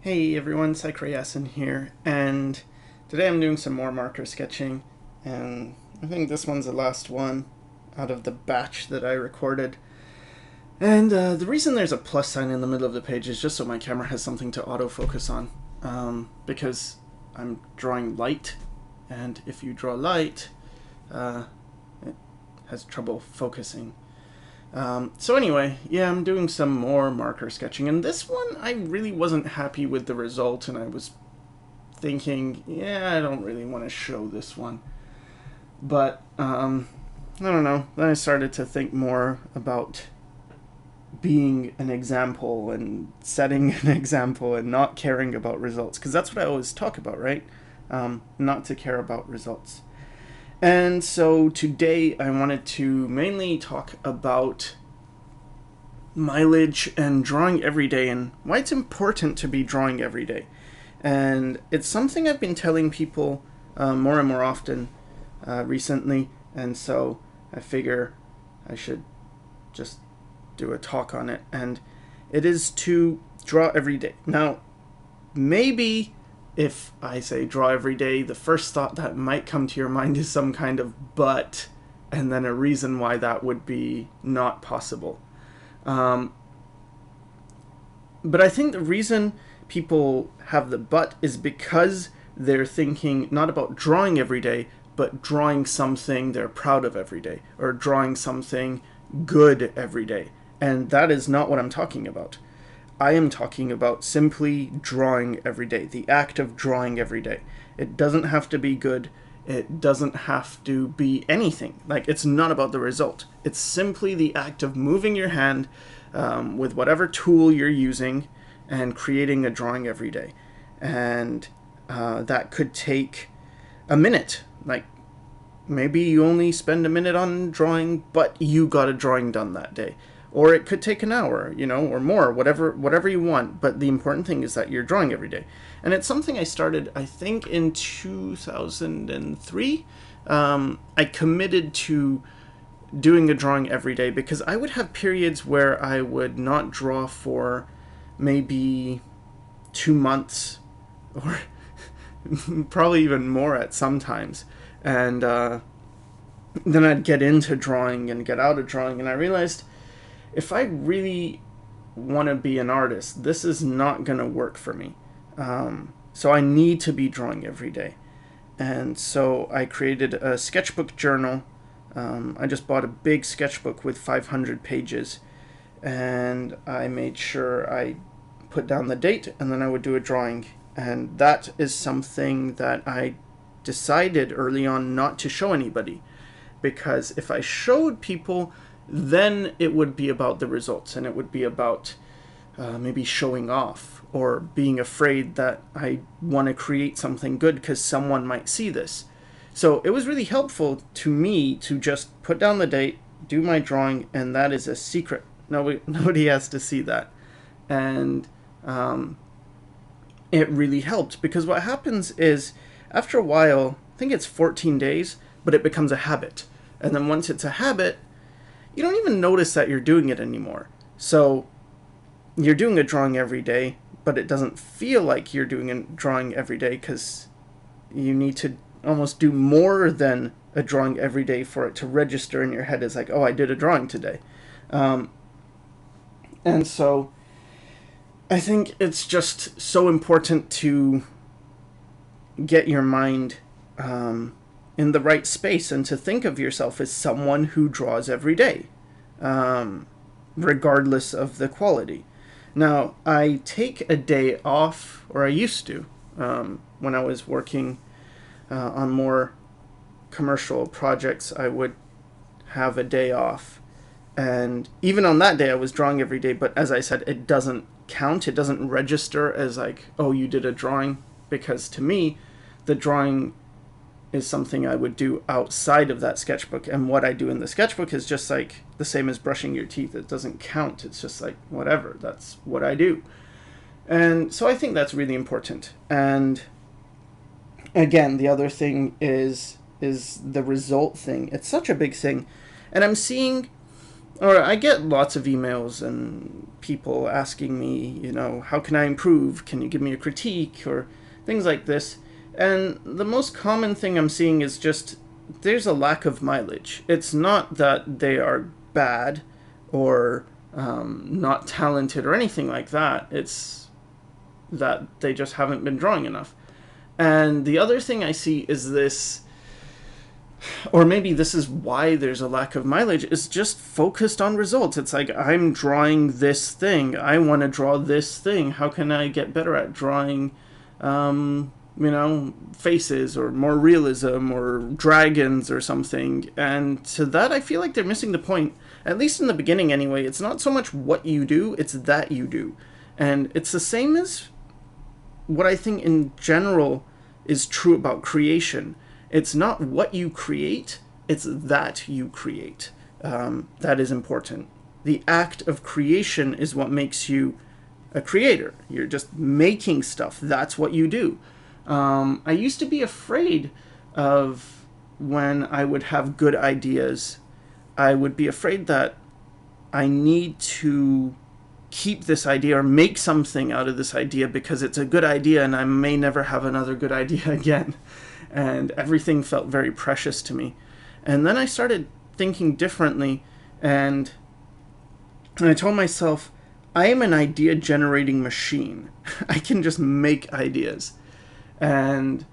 Hey everyone, Canson here, and today I'm doing some more marker sketching, and I think this one's the last one out of the batch that I recorded. And the reason there's a plus sign in the middle of the page is just so my camera has something to autofocus on, because I'm drawing light, and if you draw light, it has trouble focusing. So anyway, yeah, I'm doing some more marker sketching, and this one I really wasn't happy with the result, and I was thinking, yeah, I don't really want to show this one. But, I don't know, then I started to think more about being an example and setting an example and not caring about results, because that's what I always talk about, right? Not to care about results. And so today I wanted to mainly talk about mileage and drawing every day and why it's important to be drawing every day. And it's something I've been telling people more and more often recently, and so I figure I should just do a talk on it. And it is to draw every day. Now, maybe if I say draw every day, the first thought that might come to your mind is some kind of but, and then a reason why that would be not possible. But I think the reason people have the but is because they're thinking not about drawing every day, but drawing something they're proud of every day, or drawing something good every day. And that is not what I'm talking about. I am talking about simply drawing every day, the act of drawing every day. It doesn't have to be good. It doesn't have to be anything. Like, it's not about the result. It's simply the act of moving your hand with whatever tool you're using and creating a drawing every day. And that could take a minute. Like, maybe you only spend a minute on drawing, but you got a drawing done that day. Or it could take an hour, you know, or more, whatever you want. But the important thing is that you're drawing every day. And it's something I started, I think, in 2003. I committed to doing a drawing every day because I would have periods where I would not draw for maybe 2 months, or probably even more at some times. And then I'd get into drawing and get out of drawing, and I realized, if I really want to be an artist, this is not going to work for me. So I need to be drawing every day. And so I created a sketchbook journal. I just bought a big sketchbook with 500 pages. And I made sure I put down the date, and then I would do a drawing. And that is something that I decided early on not to show anybody. Because if I showed people, then it would be about the results, and it would be about maybe showing off or being afraid that I want to create something good because someone might see this. So it was really helpful to me to just put down the date, do my drawing, and that is a secret. Nobody has to see that. And it really helped, because what happens is, after a while, I think it's 14 days, but it becomes a habit. And then once it's a habit, you don't even notice that you're doing it anymore. So you're doing a drawing every day, but it doesn't feel like you're doing a drawing every day, because you need to almost do more than a drawing every day for it to register in your head as like, oh, I did a drawing today. And so I think it's just so important to get your mind in the right space, and to think of yourself as someone who draws every day, regardless of the quality. Now, I take a day off, or I used to, when I was working on more commercial projects. I would have a day off, and even on that day I was drawing every day, but as I said, it doesn't count. It doesn't register as like, oh, you did a drawing, because to me, the drawing is something I would do outside of that sketchbook, and what I do in the sketchbook is just like the same as brushing your teeth. It doesn't count. It's just like, whatever, that's what I do. And so I think that's really important. And again, the other thing is the result thing. It's such a big thing, and I'm seeing or I get lots of emails and people asking me, you know, how can I improve? Can you give me a critique or things like this? And the most common thing I'm seeing is just there's a lack of mileage. It's not that they are bad or not talented or anything like that. It's that they just haven't been drawing enough. And the other thing I see is this, or maybe this is why there's a lack of mileage, is just focused on results. It's like, I'm drawing this thing. I want to draw this thing. How can I get better at drawing, you know, faces or more realism or dragons or something? And to that, I feel like they're missing the point. At least in the beginning anyway, it's not so much what you do, it's that you do. And it's the same as what I think in general is true about creation. It's not what you create, it's that you create. That is important. The act of creation is what makes you a creator. You're just making stuff. That's what you do. I used to be afraid of when I would have good ideas. I would be afraid that I need to keep this idea or make something out of this idea because it's a good idea and I may never have another good idea again. And everything felt very precious to me. And then I started thinking differently, and I told myself, I am an idea generating machine. I can just make ideas. And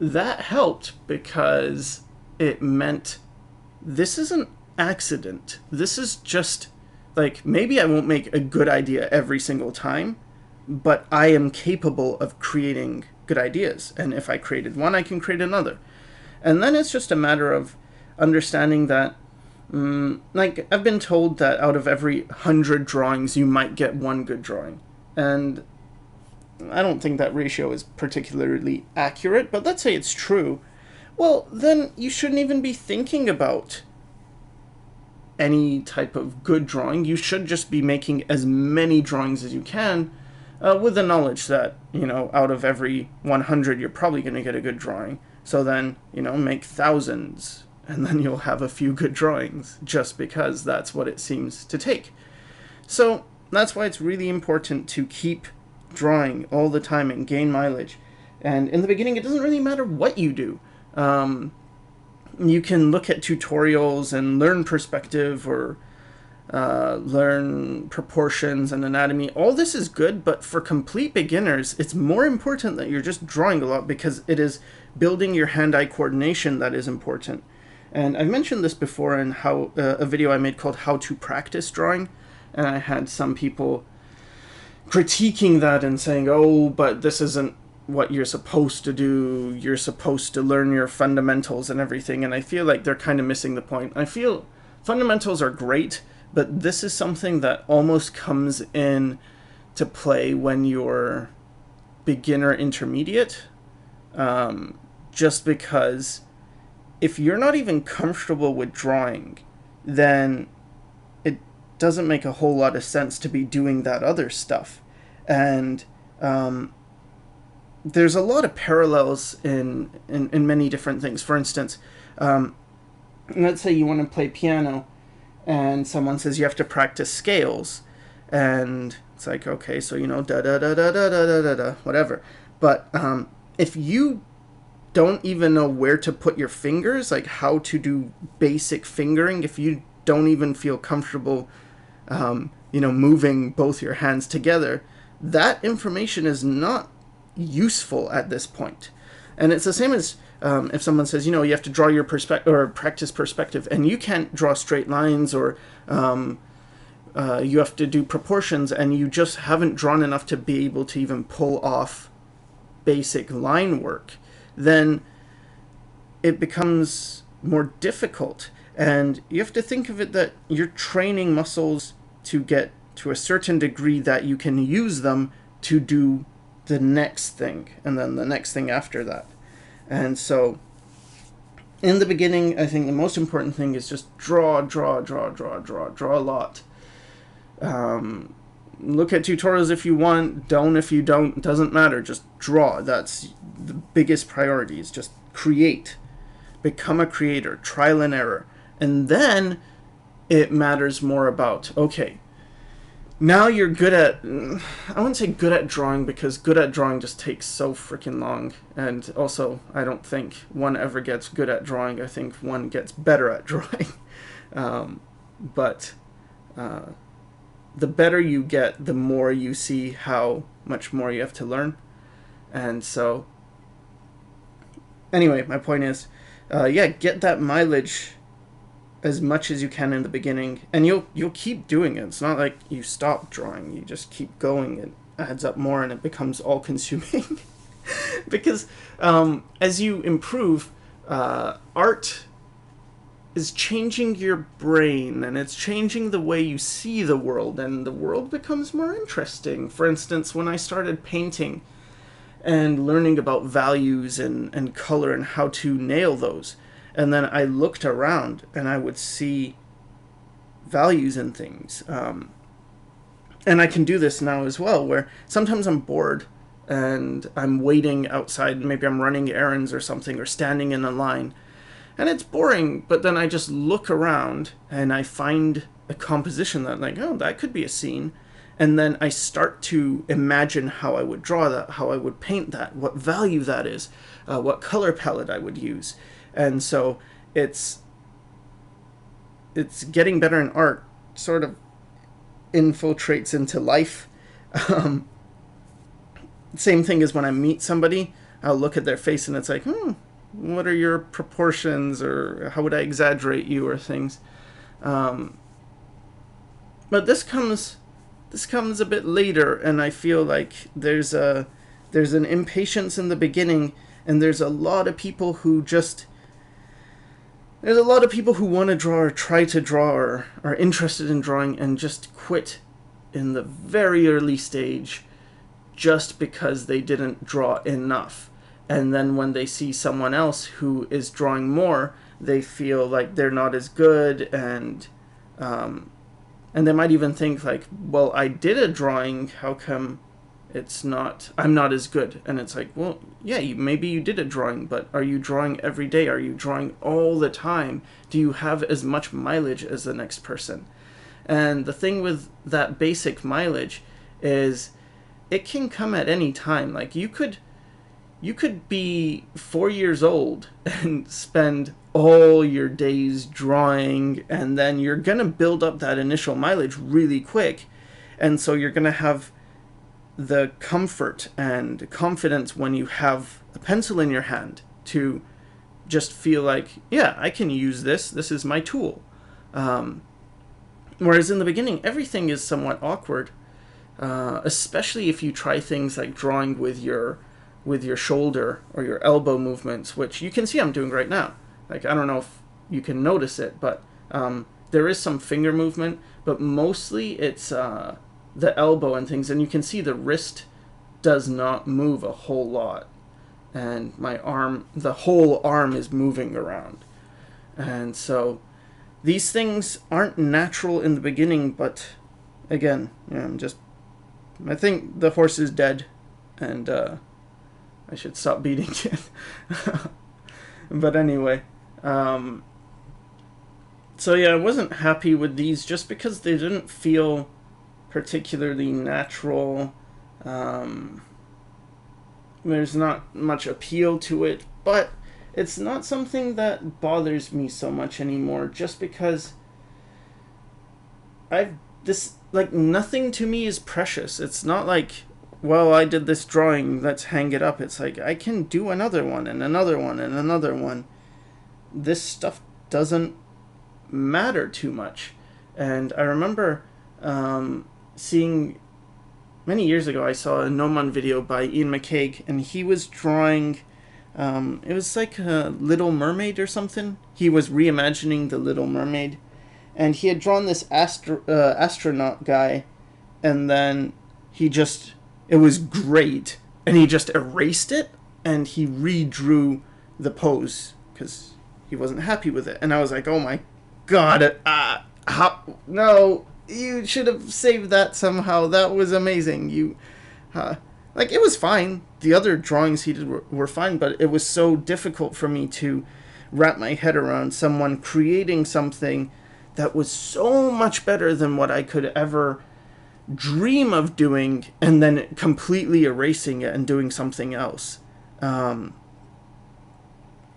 that helped because it meant this is an accident. This is just like, maybe I won't make a good idea every single time, but I am capable of creating good ideas. And if I created one, I can create another. And then it's just a matter of understanding that, like, I've been told that out of every 100 drawings, you might get one good drawing. And I don't think that ratio is particularly accurate, but let's say it's true. Well, then you shouldn't even be thinking about any type of good drawing. You should just be making as many drawings as you can, with the knowledge that, you know, out of every 100, you're probably going to get a good drawing. So then, you know, make thousands, and then you'll have a few good drawings, just because that's what it seems to take. So that's why it's really important to keep drawing all the time and gain mileage. And in the beginning, it doesn't really matter what you do. You can look at tutorials and learn perspective or learn proportions and anatomy. All this is good, but for complete beginners, it's more important that you're just drawing a lot, because it is building your hand-eye coordination that is important. And I've mentioned this before in how a video I made called How to Practice Drawing, and I had some people critiquing that and saying, oh, but this isn't what you're supposed to do. You're supposed to learn your fundamentals and everything. And I feel like they're kind of missing the point. I feel fundamentals are great, but this is something that almost comes in to play when you're beginner intermediate, just because if you're not even comfortable with drawing, then it doesn't make a whole lot of sense to be doing that other stuff. And there's a lot of parallels in many different things. For instance, let's say you want to play piano and someone says you have to practice scales, and it's like, okay, so, you know, da da da da da da da da, whatever. But if you don't even know where to put your fingers, like how to do basic fingering, if you don't even feel comfortable, you know, moving both your hands together, that information is not useful at this point. And it's the same as if someone says, you know, you have to draw your perspective or practice perspective, and you can't draw straight lines, or you have to do proportions, and you just haven't drawn enough to be able to even pull off basic line work, then it becomes more difficult. And you have to think of it that you're training muscles to get to a certain degree that you can use them to do the next thing, and then the next thing after that. And so in the beginning, I think the most important thing is just draw a lot. Look at tutorials if you want, don't if you don't, doesn't matter, just draw. That's the biggest priority, is just create. Become a creator, trial and error. And then it matters more about, okay, now you're good at, I wouldn't say good at drawing, because good at drawing just takes so freaking long. And also, I don't think one ever gets good at drawing. I think one gets better at drawing. But the better you get, the more you see how much more you have to learn. And so, anyway, my point is, yeah, get that mileage as much as you can in the beginning, and you'll keep doing it. It's not like you stop drawing, you just keep going. It adds up more and it becomes all consuming. Because as you improve, art is changing your brain, and it's changing the way you see the world, and the world becomes more interesting. For instance, when I started painting and learning about values and color and how to nail those, and then I looked around and I would see values in things. And I can do this now as well, where sometimes I'm bored and I'm waiting outside, maybe I'm running errands or something, or standing in a line, and it's boring, but then I just look around and I find a composition that, like, oh, that could be a scene. And then I start to imagine how I would draw that, how I would paint that, what value that is, what color palette I would use. And so it's getting better in art sort of infiltrates into life. Same thing as when I meet somebody, I'll look at their face and it's like, what are your proportions, or how would I exaggerate you, or things. But this comes a bit later, and I feel like there's an impatience in the beginning, and there's a lot of people who want to draw or try to draw or are interested in drawing and just quit in the very early stage just because they didn't draw enough. And then when they see someone else who is drawing more, they feel like they're not as good, and they might even think like, well, I did a drawing, how come I'm not as good? And it's like, well, yeah, maybe you did a drawing, but are you drawing every day? Are you drawing all the time? Do you have as much mileage as the next person? And the thing with that basic mileage is it can come at any time. Like you could be 4 years old and spend all your days drawing, and then you're gonna build up that initial mileage really quick, and so you're gonna have the comfort and confidence when you have a pencil in your hand to just feel like, yeah, I can use this. This is my tool. Whereas in the beginning, everything is somewhat awkward, especially if you try things like drawing with your shoulder or your elbow movements, which you can see I'm doing right now. Like, I don't know if you can notice it, but there is some finger movement, but mostly it's the elbow and things, and you can see the wrist does not move a whole lot, and my arm, the whole arm is moving around. And so these things aren't natural in the beginning, but again, I think the horse is dead, and I should stop beating it. But anyway, so yeah, I wasn't happy with these just because they didn't feel particularly natural. There's not much appeal to it, but it's not something that bothers me so much anymore, just because nothing to me is precious. It's not like, well, I did this drawing, let's hang it up. It's like, I can do another one and another one and another one. This stuff doesn't matter too much. And I remember seeing, many years ago, I saw a Gnomon video by Ian McCaig, and he was drawing, it was like a Little Mermaid or something. He was reimagining the Little Mermaid, and he had drawn this astronaut guy, and then it was great, and he just erased it, and he redrew the pose, because he wasn't happy with it. And I was like, oh my god, no, you should have saved that somehow. That was amazing. It was fine. The other drawings he did were fine, but it was so difficult for me to wrap my head around someone creating something that was so much better than what I could ever dream of doing, and then completely erasing it and doing something else. And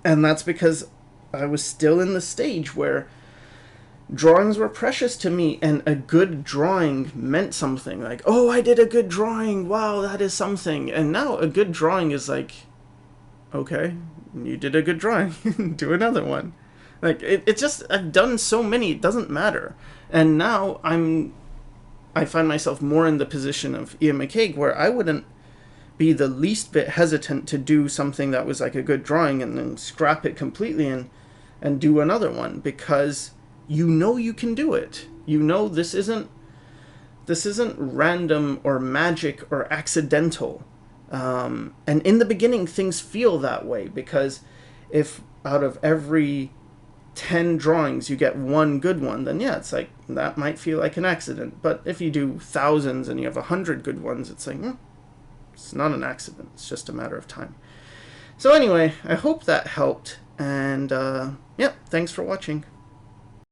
that's because I was still in the stage where drawings were precious to me, and a good drawing meant something. Like, oh, I did a good drawing, wow, that is something. And now a good drawing is like, okay, you did a good drawing, do another one. Like, it just, I've done so many, it doesn't matter. And now I find myself more in the position of Ian McCaig, where I wouldn't be the least bit hesitant to do something that was like a good drawing and then scrap it completely and do another one, because you know you can do it. You know this isn't random or magic or accidental. And in the beginning, things feel that way, because if out of every 10 drawings you get one good one, then yeah, it's like, that might feel like an accident. But if you do thousands and you have 100 good ones, it's like, it's not an accident, it's just a matter of time. So anyway, I hope that helped, and yeah, thanks for watching.